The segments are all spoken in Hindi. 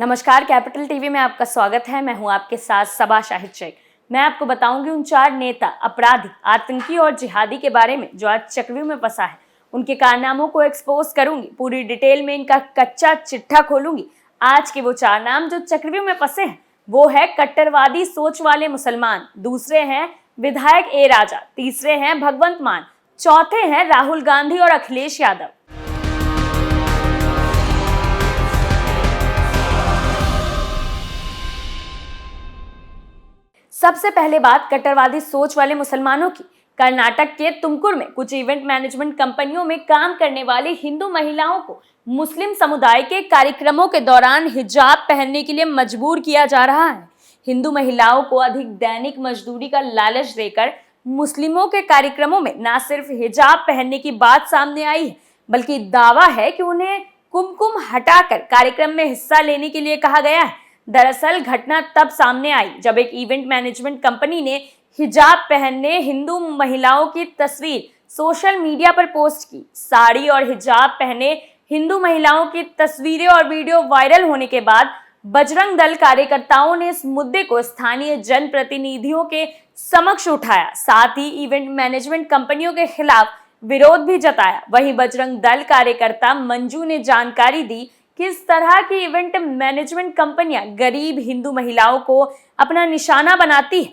नमस्कार, कैपिटल टीवी में आपका स्वागत है। मैं हूं आपके साथ सबा शाहिद शेख। मैं आपको बताऊंगी उन 4 नेता, अपराधी, आतंकी और जिहादी के बारे में जो आज चक्रव्यूह में फंसा है। उनके कारनामों को एक्सपोज करूंगी, पूरी डिटेल में इनका कच्चा चिट्ठा खोलूंगी। आज के वो 4 नाम जो चक्रव्यूह में फंसे हैं वो है कट्टरवादी सोच वाले मुसलमान, दूसरे हैं विधायक ए राजा, तीसरे हैं भगवंत मान, चौथे हैं राहुल गांधी और अखिलेश यादव। सबसे पहले बात कट्टरवादी सोच वाले मुसलमानों की। कर्नाटक के तुमकुर में कुछ इवेंट मैनेजमेंट कंपनियों में काम करने वाली हिंदू महिलाओं को मुस्लिम समुदाय के कार्यक्रमों के दौरान हिजाब पहनने के लिए मजबूर किया जा रहा है। हिंदू महिलाओं को अधिक दैनिक मजदूरी का लालच देकर मुस्लिमों के कार्यक्रमों में न सिर्फ हिजाब पहनने की बात सामने आई है, बल्कि दावा है कि उन्हें कुमकुम हटाकर कार्यक्रम में हिस्सा लेने के लिए कहा गया है। दरअसल घटना तब सामने आई जब एक इवेंट मैनेजमेंट कंपनी ने हिजाब पहनने हिंदू महिलाओं की तस्वीर सोशल मीडिया पर पोस्ट की। साड़ी और हिजाब पहने हिंदू महिलाओं की तस्वीरें और वीडियो वायरल होने के बाद बजरंग दल कार्यकर्ताओं ने इस मुद्दे को स्थानीय जनप्रतिनिधियों के समक्ष उठाया। साथ ही इवेंट मैनेजमेंट कंपनियों के खिलाफ विरोध भी जताया। वहीं बजरंग दल कार्यकर्ता मंजू ने जानकारी दी किस तरह की इवेंट मैनेजमेंट कंपनियां गरीब हिंदू महिलाओं को अपना निशाना बनाती है।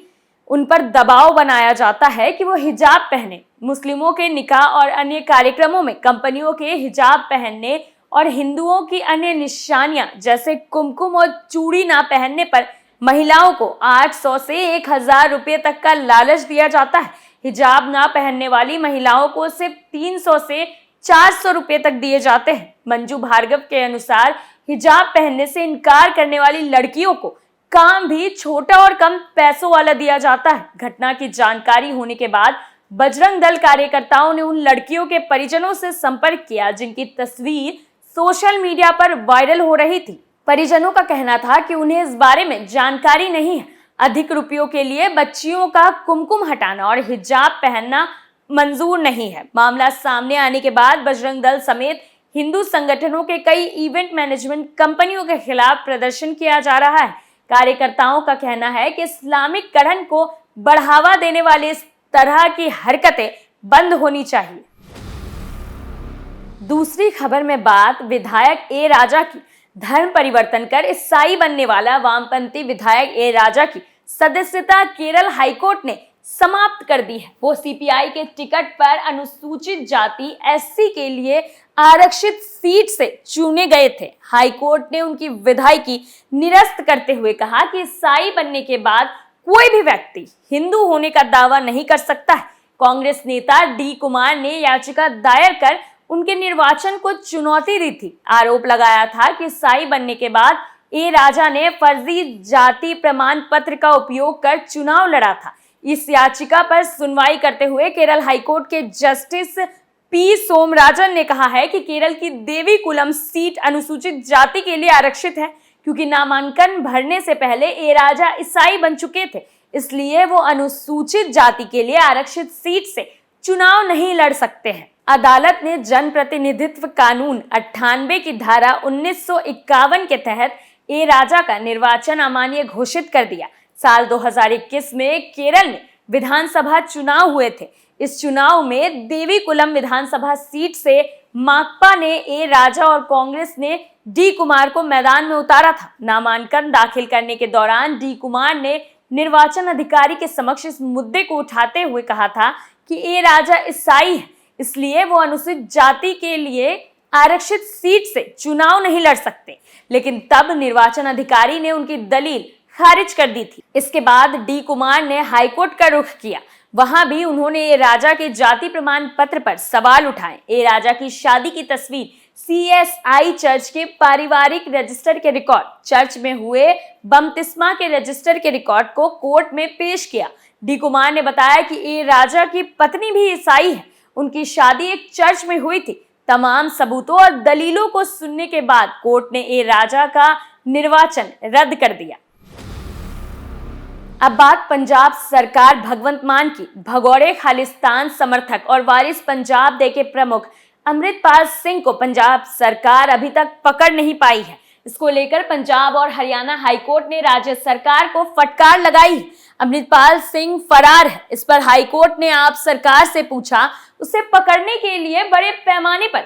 उन पर दबाव बनाया जाता है कि वो हिजाब पहने। मुस्लिमों के निकाह और अन्य कार्यक्रमों में कंपनियों के हिजाब पहनने और हिंदुओं की अन्य निशानियां जैसे कुमकुम और चूड़ी ना पहनने पर महिलाओं को 800 से 1000 रुपये तक का लालच दिया जाता है। हिजाब ना पहनने वाली महिलाओं को सिर्फ 300 से 400 रुपये तक दिए जाते हैं। मंजू भार्गव के अनुसार हिजाब पहनने से इनकार करने वाली लड़कियों को काम भी छोटा और कम पैसों वाला दिया जाता है। घटना की जानकारी होने के बाद बजरंग दल कार्यकर्ताओं ने उन लड़कियों के परिजनों से संपर्क किया जिनकी तस्वीर सोशल मीडिया पर वायरल हो रही थी। परिजनों का कहना था कि उन्हें इस बारे में जानकारी नहीं है। अधिक रुपयों के लिए बच्चियों का कुमकुम हटाना और हिजाब पहनना मंजूर नहीं है। मामला सामने आने के बाद बजरंग दल समेत हिंदू संगठनों के कई इवेंट मैनेजमेंट कंपनियों के खिलाफ प्रदर्शन किया जा रहा है। कार्यकर्ताओं का कहना है कि इस्लामिककरण को बढ़ावा देने वाले इस तरह की हरकतें बंद होनी चाहिए। दूसरी खबर में बात विधायक ए राजा की। धर्म परिवर्तन कर ईसाई बनने वाला वामपंथी विधायक ए राजा की सदस्यता केरल हाईकोर्ट ने समाप्त कर दी है। वो सीपीआई के टिकट पर अनुसूचित जाति एससी के लिए आरक्षित सीट से चुने गए थे। हाईकोर्ट ने उनकी विधायकी निरस्त करते हुए कहा कि ईसाई बनने के बाद कोई भी व्यक्ति हिंदू होने का दावा नहीं कर सकता है। कांग्रेस नेता डी कुमार ने याचिका दायर कर उनके निर्वाचन को चुनौती दी थी। आरोप लगाया था कि ईसाई बनने के बाद ए राजा ने फर्जी जाति प्रमाण पत्र का उपयोग कर चुनाव लड़ा था। इस याचिका पर सुनवाई करते हुए केरल हाईकोर्ट के जस्टिस पी सोमराजन ने कहा है कि केरल की देवीकुलम सीट अनुसूचित जाति के लिए आरक्षित है, क्योंकि नामांकन भरने से पहले ए राजा ईसाई बन चुके थे, इसलिए वो अनुसूचित जाति के लिए आरक्षित सीट से चुनाव नहीं लड़ सकते हैं। अदालत ने जनप्रतिनिधित्व कानून 98 की धारा 1951 के तहत ए राजा का निर्वाचन अमान्य घोषित कर दिया। साल 2021 में केरल में विधानसभा चुनाव हुए थे। इस चुनाव में देवीकुलम विधानसभा सीट से माकपा ने ए राजा और कांग्रेस ने डी कुमार को मैदान में उतारा था। नामांकन दाखिल करने के दौरान डी कुमार ने निर्वाचन अधिकारी के समक्ष इस मुद्दे को उठाते हुए कहा था कि ए राजा ईसाई है, इसलिए वो अनुसूचित जाति के लिए आरक्षित सीट से चुनाव नहीं लड़ सकते। लेकिन तब निर्वाचन अधिकारी ने उनकी दलील खारिज कर दी थी। इसके बाद डी कुमार ने हाईकोर्ट का रुख किया। वहां भी उन्होंने ए राजा के जाति प्रमाण पत्र पर सवाल उठाए। ए राजा की शादी की तस्वीर सीएसआई चर्च के पारिवारिक रजिस्टर के रिकॉर्ड, चर्च में हुए बपतिस्मा के रजिस्टर के रिकॉर्ड को कोर्ट में पेश किया। डी कुमार ने बताया कि ए राजा की पत्नी भी ईसाई है, उनकी शादी एक चर्च में हुई थी। तमाम सबूतों और दलीलों को सुनने के बाद कोर्ट ने ए राजा का निर्वाचन रद्द कर दिया। अब बात पंजाब सरकार भगवंत मान की। भगौड़े खालिस्तान समर्थक और वारिस पंजाब डे के प्रमुख अमृतपाल सिंह को पंजाब सरकार अभी तक पकड़ नहीं पाई है। इसको लेकर पंजाब और हरियाणा हाईकोर्ट ने राज्य सरकार को फटकार लगाई। अमृतपाल सिंह फरार है। इस पर हाईकोर्ट ने आप सरकार से पूछा, उसे पकड़ने के लिए बड़े पैमाने पर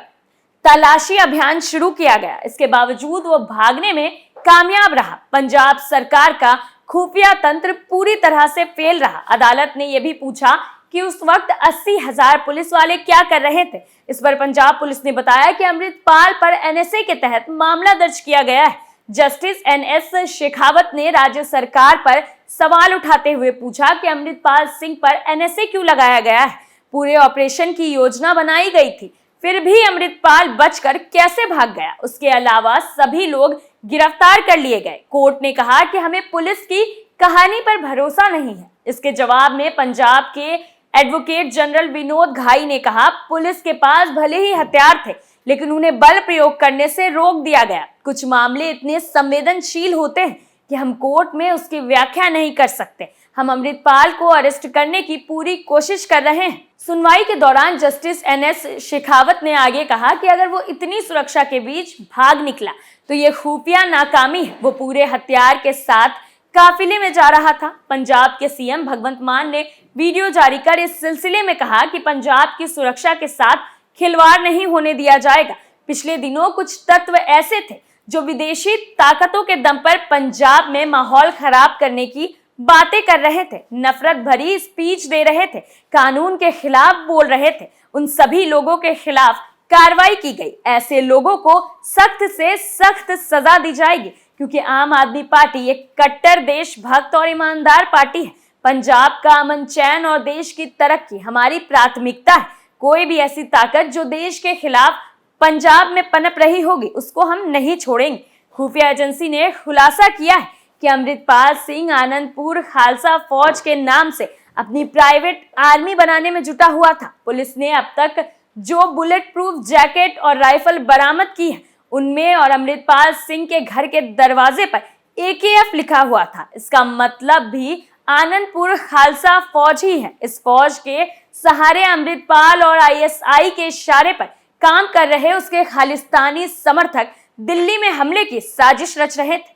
तलाशी अभियान शुरू किया गया। इसके बावजूद वो भागने में कामयाब रहा। पंजाब सरकार का खुफिया तंत्र पूरी तरह से फेल रहा। अदालत ने यह भी पूछा कि उस वक्त 80,000 पुलिस वाले क्या कर रहे थे। इस पर पंजाब पुलिस ने बताया कि अमृतपाल पर एनएसए के तहत मामला दर्ज किया गया है। जस्टिस एनएस शेखावत ने राज्य सरकार पर सवाल उठाते हुए पूछा कि अमृतपाल सिंह पर एनएसए क्यों लगाया गया है। पूरे ऑपरेशन की योजना बनाई गई थी, फिर भी अमृतपाल बचकर कैसे भाग गया। उसके अलावा सभी लोग गिरफ्तार कर लिए गए। कोर्ट ने कहा कि हमें पुलिस की कहानी पर भरोसा नहीं है। इसके जवाब में पंजाब के एडवोकेट जनरल विनोद घाई ने कहा, पुलिस के पास भले ही हथियार थे, लेकिन उन्हें बल प्रयोग करने से रोक दिया गया। कुछ मामले इतने संवेदनशील होते हैं कि हम कोर्ट में उसकी व्याख्या नहीं कर सकते। हम अमृतपाल को अरेस्ट करने की पूरी कोशिश कर रहे हैं। सुनवाई के दौरान जस्टिस एनएस शेखावत ने आगे कहा कि अगर वो इतनी सुरक्षा के बीच भाग निकला तो ये खुफिया नाकामी है। वो पूरे हथियार के साथ काफिले में जा रहा था। पंजाब के सीएम भगवंत मान ने वीडियो जारी कर इस सिलसिले में कहा कि पंजाब की सुरक्षा के साथ खिलवाड़ नहीं होने दिया जाएगा। पिछले दिनों कुछ तत्व ऐसे थे जो विदेशी ताकतों के दम पर पंजाब में माहौल खराब करने की बातें कर रहे थे, नफरत भरी स्पीच दे रहे थे, कानून के खिलाफ बोल रहे थे। उन सभी लोगों के खिलाफ कार्रवाई की गई। ऐसे लोगों को सख्त से सख्त सजा दी जाएगी, क्योंकि आम आदमी पार्टी एक कट्टर देशभक्त और ईमानदार पार्टी है। पंजाब का अमन चैन और देश की तरक्की हमारी प्राथमिकता है। कोई भी ऐसी ताकत जो देश के खिलाफ पंजाब में पनप रही होगी, उसको हम नहीं छोड़ेंगे। खुफिया एजेंसी ने खुलासा किया है कि अमृतपाल सिंह आनंदपुर खालसा फौज के नाम से अपनी प्राइवेट आर्मी बनाने में जुटा हुआ था। पुलिस ने अब तक जो बुलेट प्रूफ जैकेट और राइफल बरामद की है, उनमें और अमृतपाल सिंह के घर के दरवाजे पर AKF लिखा हुआ था। इसका मतलब भी आनंदपुर खालसा फौज ही है। इस फौज के सहारे अमृतपाल और ISI के इशारे पर काम कर रहे उसके खालिस्तानी समर्थक दिल्ली में हमले की साजिश रच रहे थे।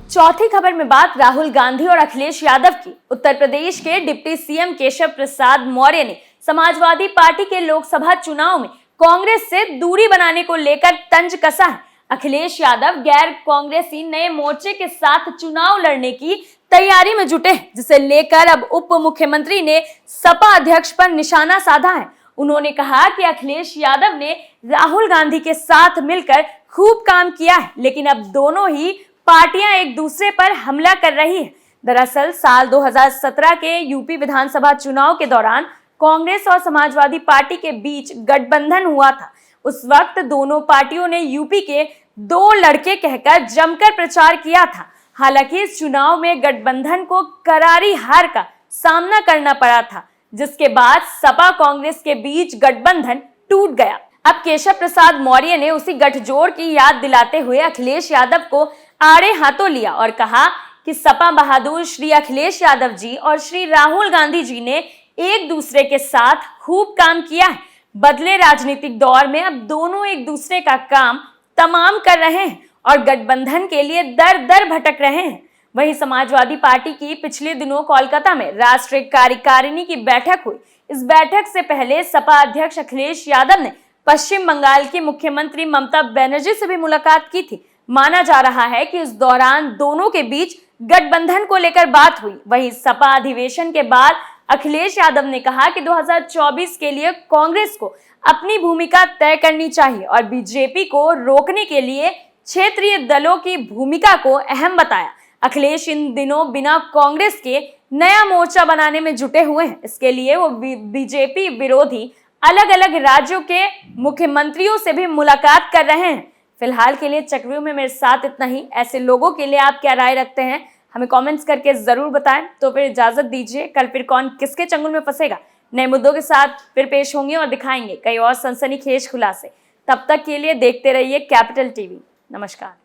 चौथी खबर में बात राहुल गांधी और अखिलेश यादव की। उत्तर प्रदेश के डिप्टी सीएम केशव प्रसाद मौर्य ने समाजवादी पार्टी के लोकसभा चुनाव में कांग्रेस से दूरी बनाने को लेकर तंज कसा है। अखिलेश यादव गैर कांग्रेसी नए मोर्चे के साथ चुनाव लड़ने की तैयारी में जुटे हैं, जिसे लेकर अब उप मुख्यमंत्री ने सपा अध्यक्ष पर निशाना साधा है। उन्होंने कहा कि अखिलेश यादव ने राहुल गांधी के साथ मिलकर खूब काम किया है, लेकिन अब दोनों ही पार्टियां एक दूसरे पर हमला कर रही है। दरअसल साल 2017 के यूपी विधानसभा चुनाव के दौरान कांग्रेस और समाजवादी पार्टी के बीच गठबंधन हुआ था। उस वक्त दोनों पार्टियों ने यूपी के 2 लड़के कहकर जमकर प्रचार किया था। हालांकि इस चुनाव में गठबंधन को करारी हार का सामना करना पड़ा था, जिसके बाद सपा कांग्रेस के बीच गठबंधन टूट गया। अब केशव प्रसाद मौर्य ने उसी गठजोड़ की याद दिलाते हुए अखिलेश यादव को आड़े हाथों लिया और कहा कि सपा बहादुर श्री अखिलेश यादव जी और श्री राहुल गांधी जी ने एक दूसरे के साथ खूब काम किया है। बदले राजनीतिक दौर में अब दोनों एक दूसरे का काम तमाम कर रहे हैं और गठबंधन के लिए दर दर भटक रहे हैं। वहीं समाजवादी पार्टी की पिछले दिनों कोलकाता में राष्ट्रीय कार्यकारिणी की बैठक हुई। इस बैठक से पहले सपा अध्यक्ष अखिलेश यादव ने पश्चिम बंगाल की मुख्यमंत्री ममता बनर्जी से भी मुलाकात की थी। माना जा रहा है कि इस दौरान दोनों के बीच गठबंधन को लेकर बात हुई। वहीं सपा अधिवेशन के बाद अखिलेश यादव ने कहा कि 2024 के लिए कांग्रेस को अपनी भूमिका तय करनी चाहिए और बीजेपी को रोकने के लिए क्षेत्रीय दलों की भूमिका को अहम बताया। अखिलेश इन दिनों बिना कांग्रेस के नया मोर्चा बनाने में जुटे हुए हैं। इसके लिए वो बीजेपी विरोधी अलग अलग राज्यों के मुख्यमंत्रियों से भी मुलाकात कर रहे हैं। फिलहाल के लिए चक्रव्यूह में मेरे साथ इतना ही। ऐसे लोगों के लिए आप क्या राय रखते हैं, हमें कमेंट्स करके जरूर बताएं। तो फिर इजाजत दीजिए, कल फिर कौन किसके चंगुल में फंसेगा नए मुद्दों के साथ फिर पेश होंगे और दिखाएंगे कई और सनसनीखेज खुलासे। तब तक के लिए देखते रहिए कैपिटल टीवी। नमस्कार।